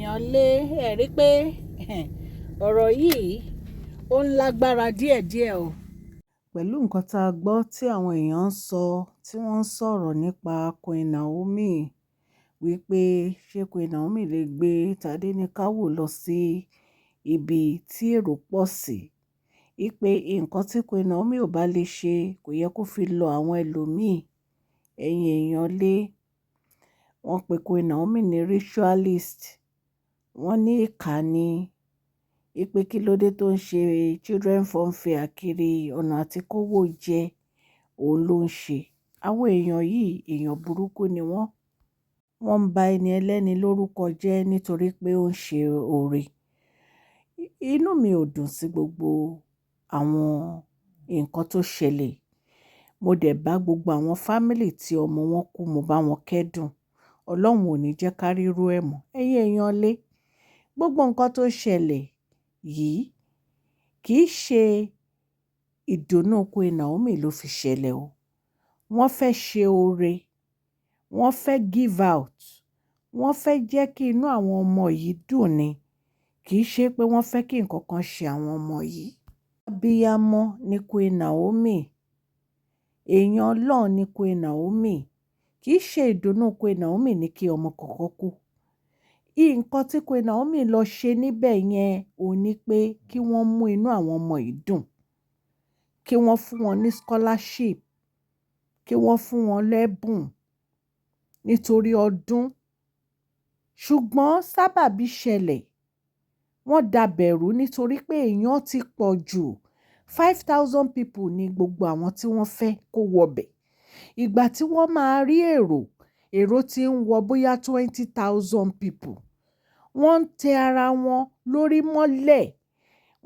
èèyàn lé ẹ̀ rí pé ọ̀rọ̀ yìí ó ń lágbára díẹ̀díẹ̀ o. Pẹ̀lú nǹkan tá a gbọ́ tí àwọn èèyàn ń sọ tí wọ́n ń sọ̀rọ̀ nípa Queen Naomi wípé ṣé Queen Naomi lè gbé Tádéníkáwò lọ sí ibi tí èrò pọ̀ sí, wípé nǹkan tí Queen Naomi ò bá lè ṣe kò yẹ kó fi lọ àwọn ẹlòmíì. Ẹ̀yin èèyàn lé, wọ́n pe Queen Naomi ní ritualist, wọ́n ní ìkà ni, wípé kí ló dé tó ń ṣe children funfair kiri ọ̀nà àti kówó jẹ òun ló ń ṣe. Àwọn èèyàn yìí èèyàn burúkú ni wọ́n ń ba ẹni ẹlẹ́ni lórúkọ jẹ́ nítorí pé ó ń ṣe oore. Inú mi ò dùn sí gbogbo àwọn nǹkan tó ṣẹlẹ̀. Mo dẹ̀ bá gbogbo àwọn fámìlì tí ọmọ wọn kú, mo bá wọn kẹ́dùn. Ọlọ́run ò ní jẹ́ ká rírú ẹ̀ mọ́. Ẹ̀yin èèyàn lé, gbogbo nǹkan tó ṣẹlẹ̀ yìí kì í ṣe ìdùnnú Queen Naomi ló fi ṣẹlẹ̀ o. Wọ́n fẹ́ ṣe oore, wọ́n fẹ́ give out, wọ́n fẹ́ jẹ́ kí inú àwọn ọmọ yìí dùn ni, kì í ṣe pé wọ́n fẹ́ kí nǹkan kan ṣe àwọn ọmọ yìí. Abiyamọ ni Queen Naomi, èèyàn Ọlọ́run ni Queen Naomi, kì í ṣe ìdùnnú Queen Naomi ní kí ọmọ kọ̀ọ̀kan kú. Nǹkan tí Queen Naomi lọ ṣe níbẹ̀ yẹn ò ní pé kí wọ́n mú inú àwọn ọmọ yìí dùn, kí wọ́n fún wọn ní scholarship, kí wọ́n fún wọn lẹ́bùn nítorí ọdún. Ṣùgbọ́n sábàbí ṣẹlẹ̀, wọ́n dàbẹ̀rú nítorí pé èèyàn ti pọ̀ jù. 5,000 people ni gbogbo àwọn tí wọ́n fẹ́ kó wọbẹ̀. Ìgbà tí wọ́n máa rí èrò tí ń wọ bóyá 20,000 people. Wọ́n ń tẹ ara wọn lórí mọ́lẹ̀,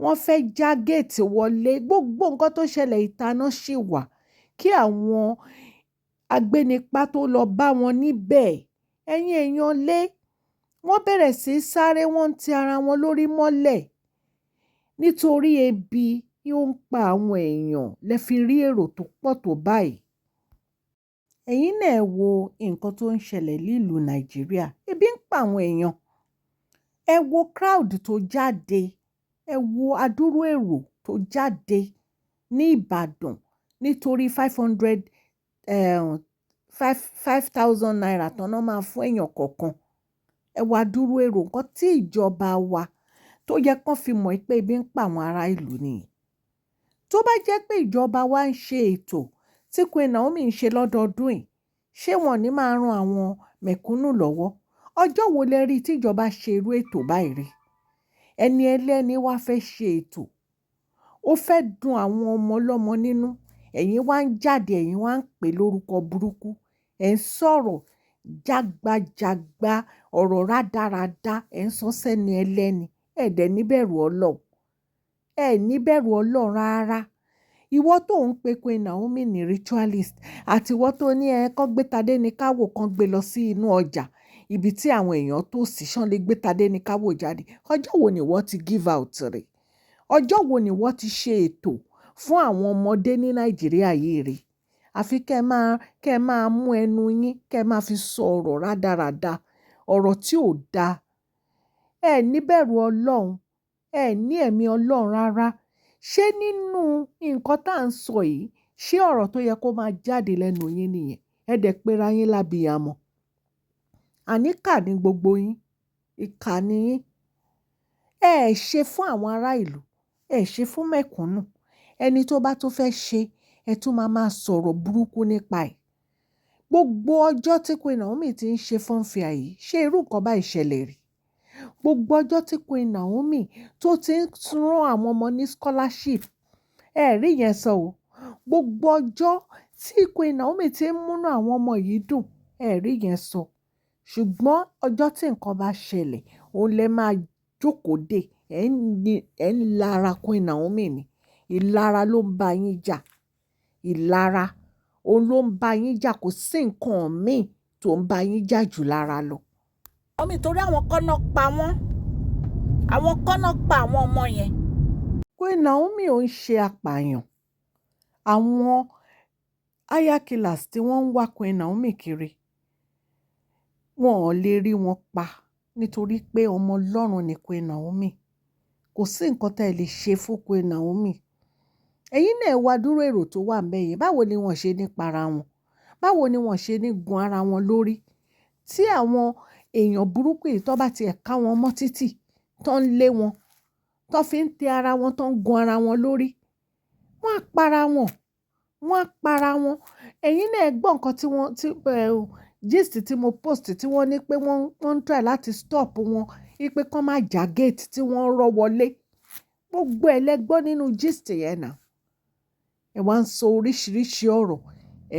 wọ́n fẹ́ já géètì wọlé. Gbogbo nǹkan tó ṣẹlẹ̀ ìtaná ṣì wà kí àwọn agbénipa tó lọ bá wọn níbẹ̀. Ẹ̀yin èèyàn lé, wọ́n bẹ̀rẹ̀ sí í sáré, wọ́n ń tẹ ara wọn lórí mọ́lẹ̀ nítorí ebi ó ń pa àwọn èèyàn lẹ fi rí èrò tó pọ̀ tó báyìí. Ẹ̀yin náà wo nǹkan tó ń ṣẹlẹ̀ nílùú Nàìjíríà, ebi ń pa àwọn èèyàn. Ẹ wo crowd tó jáde, ẹ wo adúrú èrò tó jáde ní Ìbàdàn nítorí 5,000 naira tán náà máa fún èèyàn kọ̀ọ̀kan. Ẹ wo adúrú èrò, nǹkan tí ìjọba wa tó yẹ kán fi mọ̀ pé ebi ń pa àwọn ará ìlú nìyẹn. Tó bá jẹ́ pé ìjọba wa ń ṣe ètò tí Queen Naomi ń ṣe lọ́dọọdún yìí, ṣé wọn ní máa ran àwọn mẹ̀kúnnù lọ́wọ́? Ọjọ́ wo lẹ rí tíjọba ṣe irú ètò báyìí rí? Ẹni ẹlẹ́ni wá fẹ́ ṣe ètò, ó fẹ́ dùn àwọn ọmọ ọlọ́mọ nínú. Ẹ̀yin wá ń jáde, ẹ̀yin wá ń pè lórúkọ burúkú. Ẹ̀ ń sọ̀rọ̀ jágbajàgba, ọ̀rọ̀ rádaràda, ẹ̀ ń sọ sẹ́ni ẹlẹ́ni. Ẹ̀ dẹ̀ níbẹ̀rù Ọlọ́run. Ẹ̀ níbẹ̀rù Ọlọ́run rárá. Ìwọ tó ń pe Queen Naomi ní ritualist àti ìwọ tó ní kán gbé Tádéníkáwò kan gbé lọ sí inú ọjà ibi tí àwọn èèyàn tó sì ṣán lè gbé Tádéníkáwò jáde. Ọjọ́ wo ni wọ́n ti give out rẹ̀? Ọjọ́ wo ni wọ́n ti ṣe ètò fún àwọn ọmọdé ní Nàìjíríà yìí rí? Àfi kẹ́ ẹ máa mú ẹnu yín, kẹ́ ẹ máa fi sọ ọ̀rọ̀ rádaràda, ọ̀rọ̀ tí ò dáa. Ẹ níbẹ̀rù Ọlọ́run, ẹ ní ẹ̀mí Ọlọ́run rárá. Ṣé nínú nǹkan tá à ń sọ yìí, ṣé ọ̀rọ̀ tó yẹ kó máa jáde lẹ́nu yín nìyẹn? Ẹ dẹ̀ pera yín lábiyamọ. Àní kà ní gbogbo yín, ìkà ni yín. Ẹ ṣe fún àwọn ará ìlú, ẹ ṣe fún mẹ̀kúnnù. Ẹni tó bá tó fẹ́ ṣe, ẹ tún máa sọ̀rọ̀ burúkú nípa ẹ̀. Gbogbo ọjọ́ tí Queen Naomi ti ń ṣe funfair yìí, ṣé irú nǹkan báyìí ṣẹlẹ̀ rí? Gbogbo ọjọ́ tí Queen Naomi tó ti ń rán àwọn ọmọ ní scholarship, ẹ rí yẹn sọ o. Gbogbo ọjọ́ tí Queen Naomi ti ń múnú àwọn ọmọ yìí dùn, ẹ rí yẹn sọ. Ṣùgbọ́n ọjọ́ tí nǹkan bá ṣẹlẹ̀, òun lẹ máa jókòó dè. Ẹ ń lara Queen Naomi ni. Ìlara ló ń bá yín jà. Ìlara òun ló ń bá yín jà, kò sí nǹkan míì tó ń bá yín jà jù lára lọ. Torí àwọn kọ́nà pa wọ́n, àwọn kọ́nà pa àwọn ọmọ yẹn. Queen Naomi ò ń ṣe apààyàn. Àwọn hire killers tí wọ́n ń wá Queen Naomi kiri, wọn ò lè rí wọn pa nítorí pé ọmọ Ọlọ́run ni Queen Naomi. Kò sí nǹkan tẹ́ ẹ lè ṣe fún Queen Naomi. Ẹ̀yin náà wá dúró èrò tó wà ńbẹ̀ yẹn. Báwo ni wọ́n ṣe ní para wọn? Báwo ni wọ́n ṣe ní gun ara wọn lórí? Tí àwọn èèyàn burúkú yìí tó bá tiẹ̀ ká wọn mọ́ títì, tó ń lé wọn, tó fi ń tẹ ara wọn, tó ń gun ara wọn lórí, wọ́n á para wọn. Wọ́n á para wọn. Ẹ̀yin náà gbọ́ nǹkan gist tí mo post tí wọ́n ní pé wọ́n ń try láti stop wọn, wípé kán má já gate tí wọ́n rọ́ wọlé. Gbogbo ẹ̀ lẹ gbọ́ nínú gist yẹn náà. Ẹ wá ń sọ oríṣiríṣi ọ̀rọ̀. Ẹ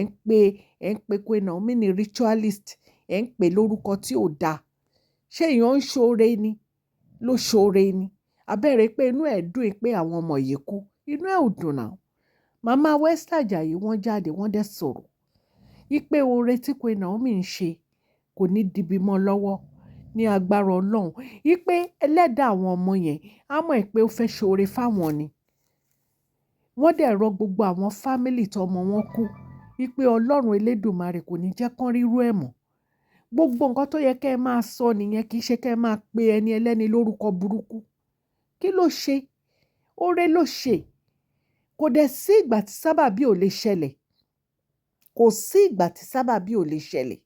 ń pe Queen Naomi ní ritualist. Ẹ ń pè lórúkọ tí ò dáa. Ṣé èèyàn ń ṣoore ni? Ló ṣoore ni? Abẹ́rẹ́ pé inú ẹ̀ dùn pé àwọn ọmọ yìí kú. Inú ẹ̀ ò dùn náà. Màmá Ajayi wọ́n jáde wọ́n dẹ̀ sọ̀rọ̀. Wípé oore tí Queen Naomi ń ṣe kò ní dibi mọ́ lọ́wọ́ ní agbára Ọlọ́run. Wípé ẹlẹ́dàá àwọn ọmọ yẹn á mọ̀ pé ó fẹ́ ṣoore fáwọn ni. Wọ́n dẹ̀ rọ gbogbo àwọn fámílì tọmọ wọn kú. Wípé Ọlọ́run Elédùmarè kò ní jẹ́ kán rírú ẹ̀ mọ́. Gbogbo nǹkan tó yẹ kẹ́ ẹ máa sọ nìyẹn, kì í ṣe kẹ́ ẹ máa pe ẹni ẹlẹ́ni lórúkọ burúkú. Kí ló ṣe? Oore ló ṣe. Kò dẹ̀ sí ìgbà tí sábàbí ò lè ṣẹlẹ̀. Kò sí ìgbà tí sábàbí ò lè ṣẹlẹ̀.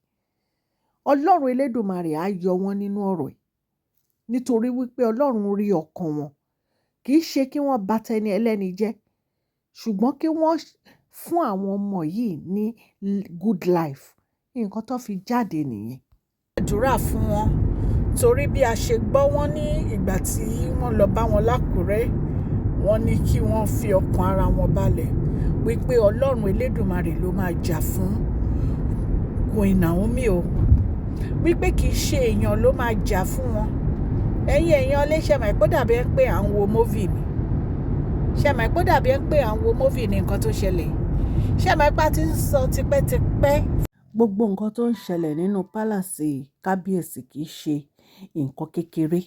Ọlọ́run Elédùmarè á yọ wọ́n nínú ọ̀rọ̀ yìí. Nítorí wípé Ọlọ́run rí ọkàn wọn. Kì í ṣe kí wọ́n bà tẹni ẹlẹ́ni jẹ́. Ṣùgbọ́n kí wọ́n fún àwọn ọmọ yìí ní good life. Nǹkan tó fi jáde nìyẹn. Gbàdúrà fún wọn. Torí bí a ṣe gbọ́ wọ́n ní ìgbà tí wọ́n lọ bá wọn l'Ákúrẹ́, wọ́n ní kí wọ́n fi ọkàn ara wọn balẹ̀. Wípé Ọlọ́run Elédùmarè ló máa jà fún Queen Naomi o. Wípé kì í ṣe èèyàn ló máa jà fún wọn. Ẹ̀yin èèyàn lè ṣe mọ̀ pé dàbí ẹ pé à ń wo movie ni. Ṣé mọ̀ pé dàbí ẹ pé à ń wo movie ni nǹkan tó ṣẹlẹ̀. Ṣé mọ̀ pé a ti ń sọ tipẹ́tipẹ́. Gbogbo nǹkan tó ń ṣẹlẹ̀ nínú pálàsì kábíyèsí kì í ṣe nǹkan kékeré.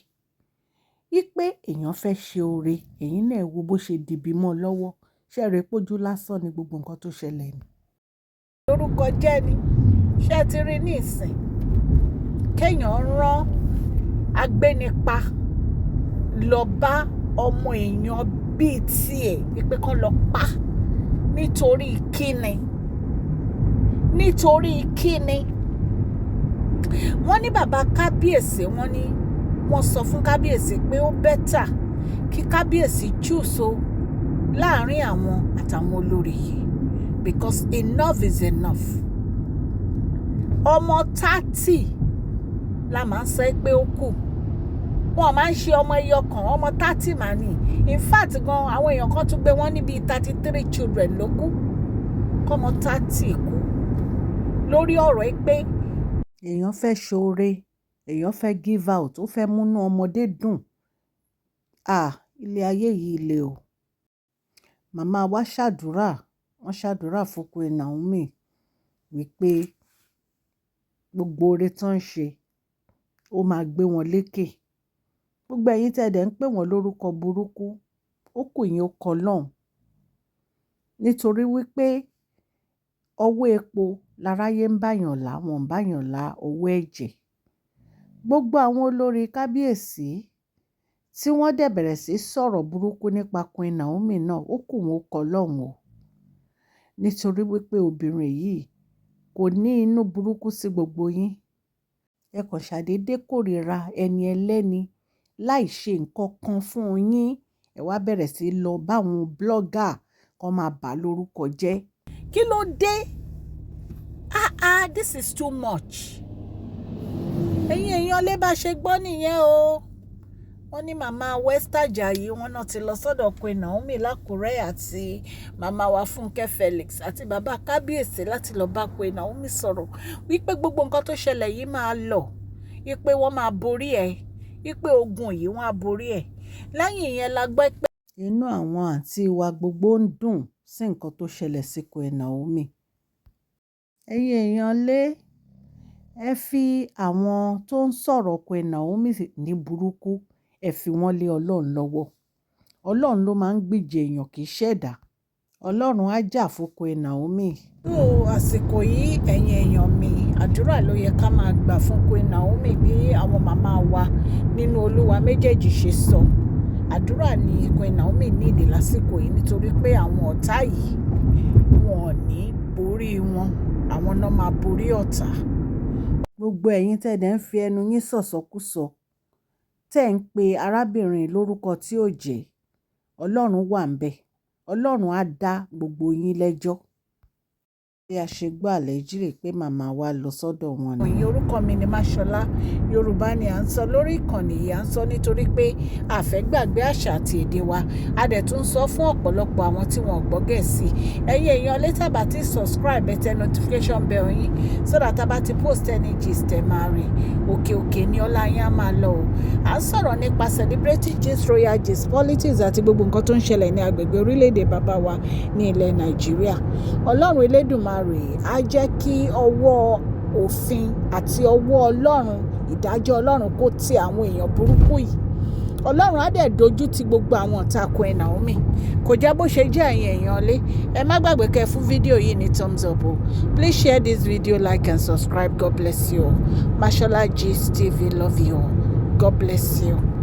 Wípé èèyàn fẹ́ ṣe oore, ẹ̀yin náà wo bó ṣe dìbì mọ́ lọ́wọ́. Ṣé ẹ rí pé ojú lásán ni gbogbo nǹkan tó ṣẹlẹ̀ ni? Lórúkọ jẹ́ ni. Ṣé ẹ ti rí ní ìsìn? Kéèyàn rán agbénipa lọ bá ọmọ èèyàn bíi tiẹ̀ wípé kán lọ pa nítorí kíni? Nítorí kíni? Wọ́n ní bàbá kábíyèsí, wọ́n sọ fún kábíyèsí pé ó bẹ́tà kí kábíyèsí chúùsọ láàrin àwọn àtàwọn olórí yìí, because enough is enough. Ọmọ 30 la máa ń sọ pé ó kù. Wọ́n máa ń ṣe ọmọ ẹyọ kan, ọmọ 30 mà ní. In fact gan, àwọn èèyàn kan tún gbé wọ́n níbi 33 children ló kú. Kọ́mọ 30 kú lórí ọ̀rọ̀ pé èèyàn fẹ́ ṣoore, èèyàn fẹ́ give out, ó fẹ́ múnú ọmọdé dùn. Ilé ayé yìí le o. Màmá wa ṣàdúrà, wọ́n ṣàdúrà fún Queen Naomi wípé gbogbo oore tó ń ṣe ó máa gbé wọn lékè. Gbogbo ẹ̀yin tẹ́ dẹ̀ ń pè wọ́n lórúkọ burúkú, ó kù yín ó kọ lọ́hùn. Nítorí wípé ọwọ́ epo láráyé ń báyàn lá, wọn ń báyàn lá owó ẹ̀jẹ̀. Gbogbo àwọn olórí kábíyèsí tí wọ́n dẹ̀ bẹ̀rẹ̀ sí sọ̀rọ̀ burúkú nípa Queen Naomi náà, ó kù wọn ó kọ lọ́hùn o. Nítorí wípé obìnrin yìí kò ní inú burúkú sí gbogbo yín. Ẹ kàn ṣàdédé kórìíra ẹni ẹlẹ́ni láì ṣe nǹkan kan fún yín. Ẹ wá bẹ̀rẹ̀ sí lọ báwọn blogger kan máa bà lórúkọ jẹ́. Kí ló dé? This is too much. Ẹ̀yin èèyàn lè bá ṣe gbọ́ nìyẹn o. Wọ́n ní màmá Ajayi, wọ́n náà ti lọ sọ́dọ̀ Queen Naomi l'Ákúrẹ́ àti màmá wa Funke Felix àti bàbá kábíyèsí láti lọ bá Queen Naomi sọ̀rọ̀ wípé gbogbo nǹkan tó ṣẹlẹ̀ yìí máa lọ, wípé wọ́n máa borí ẹ̀, wípé ogun yìí wọ́n á borí ẹ̀. Lẹ́yìn ìyẹn la gbọ́ pé inú àwọn àǹtí wa gbogbo ń dùn sí nǹkan tó ṣẹlẹ̀ sí Queen Naomi. Ẹ̀yin èèyàn lé, ẹ fi àwọn tó ń sọ̀rọ̀ Queen Naomi ní burúkú, ẹ fi wọ́n lé Ọlọ́run lọ́wọ́. Ọlọ́run ló máa ń gbìjà èèyàn, kì í ṣẹ̀dá. Ọlọ́run á jà fún Queen Naomi. Àsìkò yìí ẹ̀yin èèyàn mi, àdúrà ló yẹ ká máa gbà fún Queen Naomi bí àwọn màmá wa nínú Olúwa méjèèjì ṣe sọ. Àdúrà ni Queen Naomi nídìí lásìkò yìí nítorí pé àwọn ọ̀tá yìí wọn ò ní borí wọn, àwọn náà máa borí ọ̀tá. Gbogbo ẹ̀yin tẹ́ẹ̀dẹ̀ ń fi ẹnu yín sọ̀sọ́kúsọ, tẹ́ ń pe arábìnrin lórúkọ tí ò jẹ́, Ọlọ́run wà ń bẹ̀. Ọlọ́run á dá gbogbo yín lẹ́jọ́. Bí a ṣe gbọ́ àlẹ́jìrè pé màmá wa lọ sọ́dọ̀ wọn ni. Orúkọ mi ni Máṣọlá. Yorùbá ni à ń sọ lórí ìkànnì yìí. À ń sọ nítorí pé a fẹ́ gbàgbé àṣà àti èdè wa. A dẹ̀ tún sọ fún ọ̀pọ̀lọpọ̀ àwọn tí wọ́n gbọ́ Gẹ̀ẹ́sì. Ẹ̀yin èèyàn létà bá ti subscribe ẹ tẹ notification bell yín so that a bá ti post any gist ẹ máa rí. Òkè òkè ni ọlá yín á máa lọ o. À ń sọ̀rọ̀ nípa celebrity gist, royal gist, politics àti gbogbo nǹkan tó ń ṣẹlẹ̀ ní agbègbè orílẹ̀-èdè bàbá wa ní ilẹ̀ Nàìjíríà. Ọlọ́run Elédùmarè á jẹ́ kí ọwọ́ òfin àti ọwọ́ Ọlọ́run, ìdájọ́ Ọlọ́run kó ti àwọn èèyàn burúkú yìí. Ọlọ́run á dẹ̀ dojú ti gbogbo àwọn ọ̀tá Queen Naomi. Kò jẹ́ bó ṣe jẹ́ ẹ̀yin èèyàn lé. Ẹ má gbàgbé kẹ́ fún fídíò yìí ní thumbs up o. Please share this video, like and subscribe. God bless you all. Mashola Gist TV, love you all. God bless you.